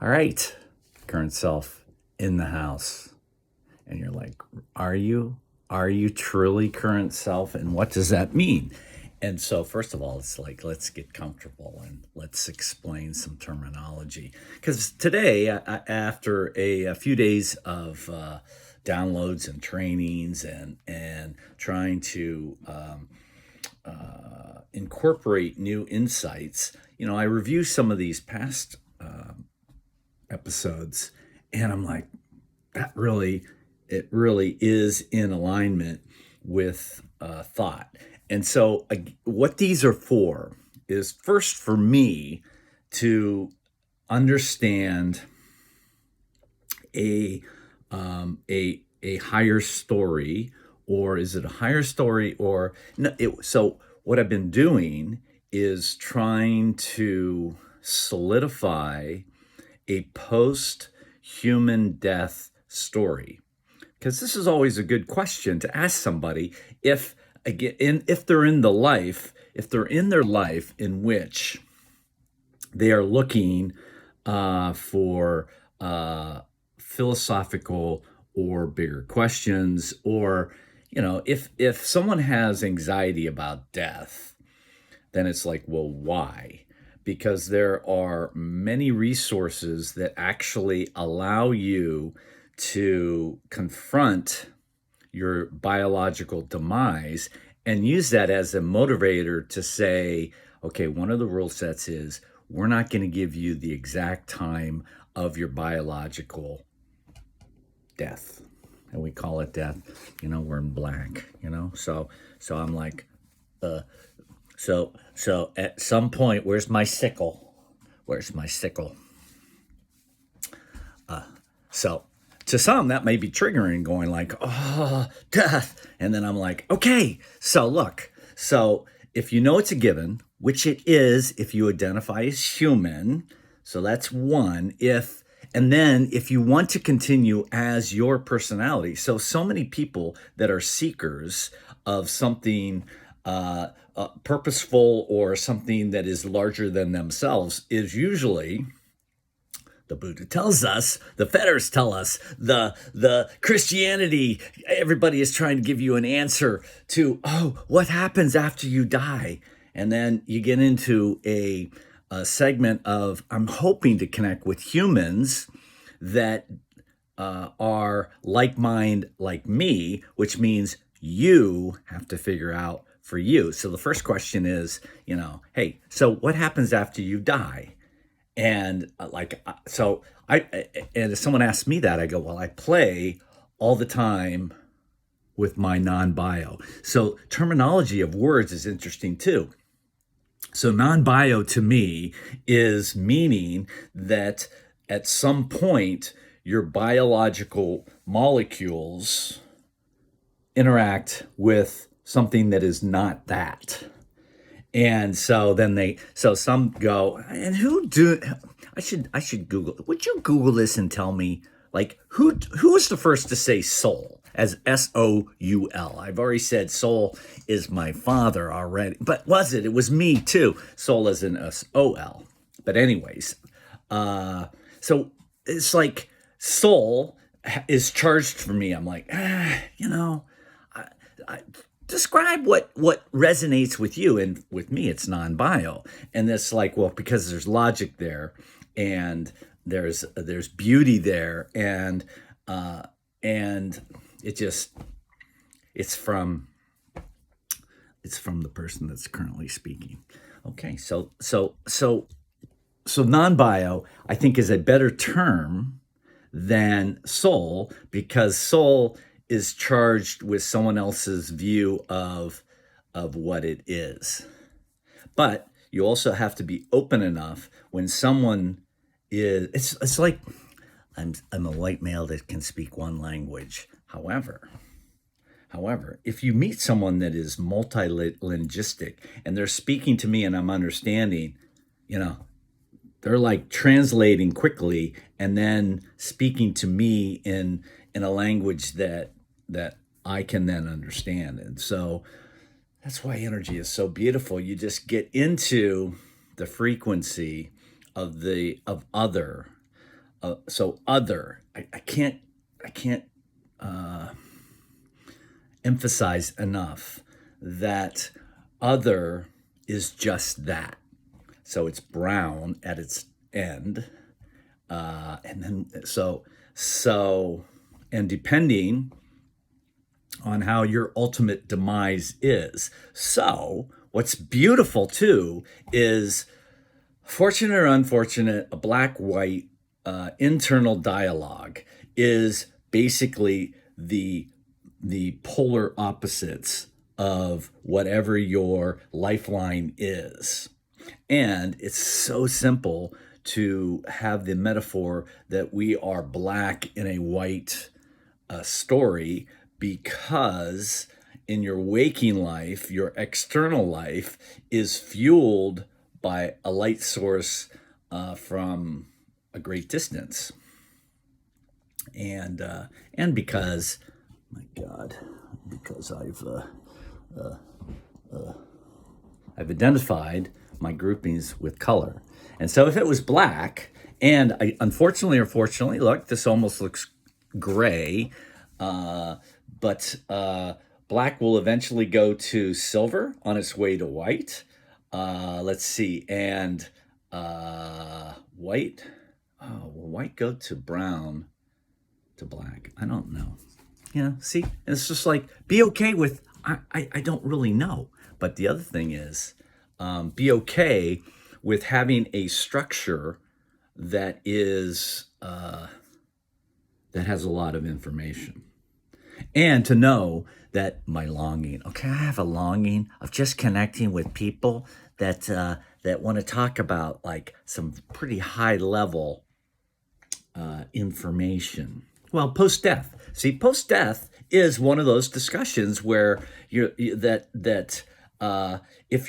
All right, current self in the house. And you're like, are you? Are you truly current self? And what does that mean? And so, first of all, it's like, let's get comfortable and let's explain some terminology. Because today, after a few days of downloads and trainings and trying to incorporate new insights, I review some of these past episodes, and I'm like, it really is in alignment with thought. And so, what these are for is first for me to understand a a higher story, or is it a higher story, or no? So what I've been doing is trying to solidify a post human death story, because this is always a good question to ask somebody if again if they're in their life in which they are looking for philosophical or bigger questions, or if someone has anxiety about death, then it's like, well, why? Because there are many resources that actually allow you to confront your biological demise and use that as a motivator to say, okay, one of the rule sets is we're not going to give you the exact time of your biological death. And we call it death. We're in black, so I'm like, so at some point, where's my sickle? Where's my sickle? So to some, that may be triggering, going like, oh, death. And then I'm like, okay, so look. So if you know it's a given, which it is if you identify as human, so that's one. And then if you want to continue as your personality, so many people that are seekers of something purposeful or something that is larger than themselves is usually, the Buddha tells us, the Fetters tell us, the Christianity, everybody is trying to give you an answer to, oh, what happens after you die? And then you get into a segment of, I'm hoping to connect with humans that are like mind, like me, which means you have to figure out for you. So the first question is, hey, so what happens after you die? And and if someone asks me that, I go, well, I play all the time with my non-bio. So terminology of words is interesting too. So non-bio to me is meaning that at some point your biological molecules interact with something that is not that. And so so some go, and I should Google. Would you Google this and tell me, like, who was the first to say soul as SOUL? I've already said soul is my father already, but was it? It was me too. Soul as in SOL. But anyways, so it's like soul is charged for me. I'm like, I describe what resonates with you, and with me it's non-bio. And it's like, well, because there's logic there, and there's beauty there, and it's from the person that's currently speaking. Okay, so non-bio, I think, is a better term than soul, because soul is charged with someone else's view of what it is. But you also have to be open enough when someone is, it's like, I'm a white male that can speak one language. However, if you meet someone that is multilinguistic and they're speaking to me and I'm understanding, they're like translating quickly and then speaking to me in a language that I can then understand. And so that's why energy is so beautiful. You just get into the frequency of other, So other, I can't emphasize enough that other is just that. So it's brown at its end, and then so, and depending on how your ultimate demise is. So what's beautiful too is, fortunate or unfortunate, a black-white internal dialogue is basically the polar opposites of whatever your lifeline is. And it's so simple to have the metaphor that we are black in a white story, because in your waking life, your external life is fueled by a light source from a great distance. And because, my God, because I've identified my groupings with color. And so if it was black, and unfortunately or fortunately, look, this almost looks gray, but black will eventually go to silver on its way to white. Let's see, and white, will white go to brown to black? I don't know. See, it's just like, be okay with, I don't really know. But the other thing is, be okay with having a structure that is that has a lot of information, and to know that my longing. Okay, I have a longing of just connecting with people that that want to talk about like some pretty high level information. Well, post-death. See, post-death is one of those discussions where if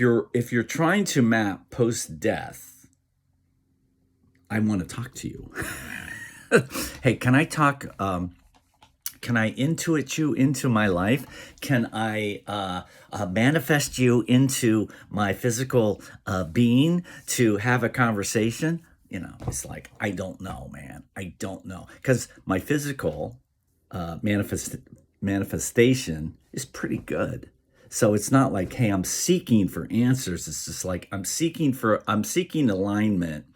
you're trying to map post-death, I want to talk to you. Hey, can I talk? Can I intuit you into my life? Can I manifest you into my physical being to have a conversation? It's like, I don't know, man. I don't know. Because my physical manifestation is pretty good. So it's not like, hey, I'm seeking for answers. It's just like, I'm seeking alignment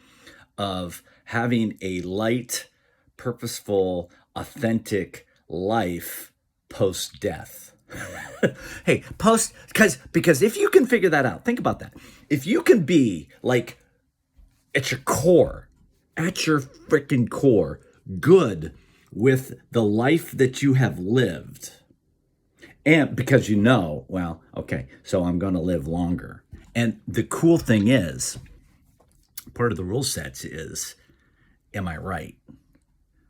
of having a light, purposeful, authentic life post-death. Hey, because if you can figure that out, think about that. If you can be like, at your freaking core, good with the life that you have lived, and because well, okay, so I'm going to live longer. And the cool thing is, part of the rule sets is, am I right?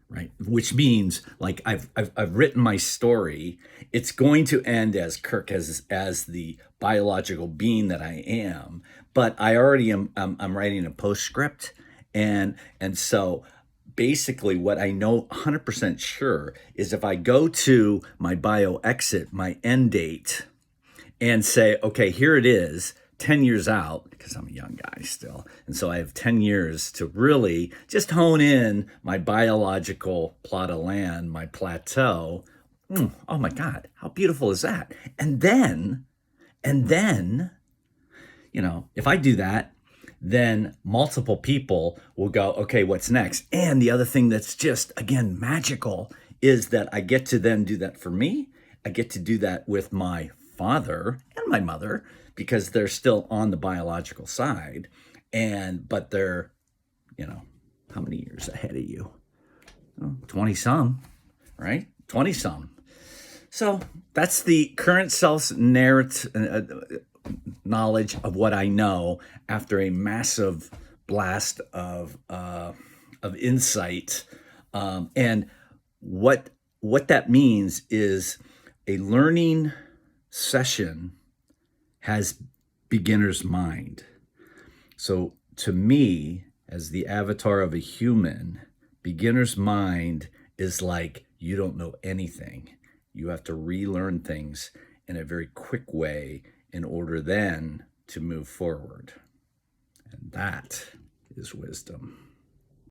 Right, which means like I've written my story. It's going to end as Kirk, as the biological being that I am, but I already am. I'm writing a postscript, and so basically what I know 100% sure is, if I go to my bio exit, my end date, and say, okay, here it is, 10 years out, because I'm a young guy still. And so I have 10 years to really just hone in my biological plot of land, my plateau. Oh my God, how beautiful is that? And then, if I do that, then multiple people will go, okay, what's next? And the other thing that's just, again, magical is that I get to then do that for me. I get to do that with my father and my mother, because they're still on the biological side, but they're, how many years ahead of you? 20 some, right? 20 some. So that's the current self's narrative, knowledge of what I know after a massive blast of insight, and what that means is, a learning session has beginner's mind. So to me, as the avatar of a human, beginner's mind is like, you don't know anything. You have to relearn things in a very quick way in order then to move forward. And that is wisdom.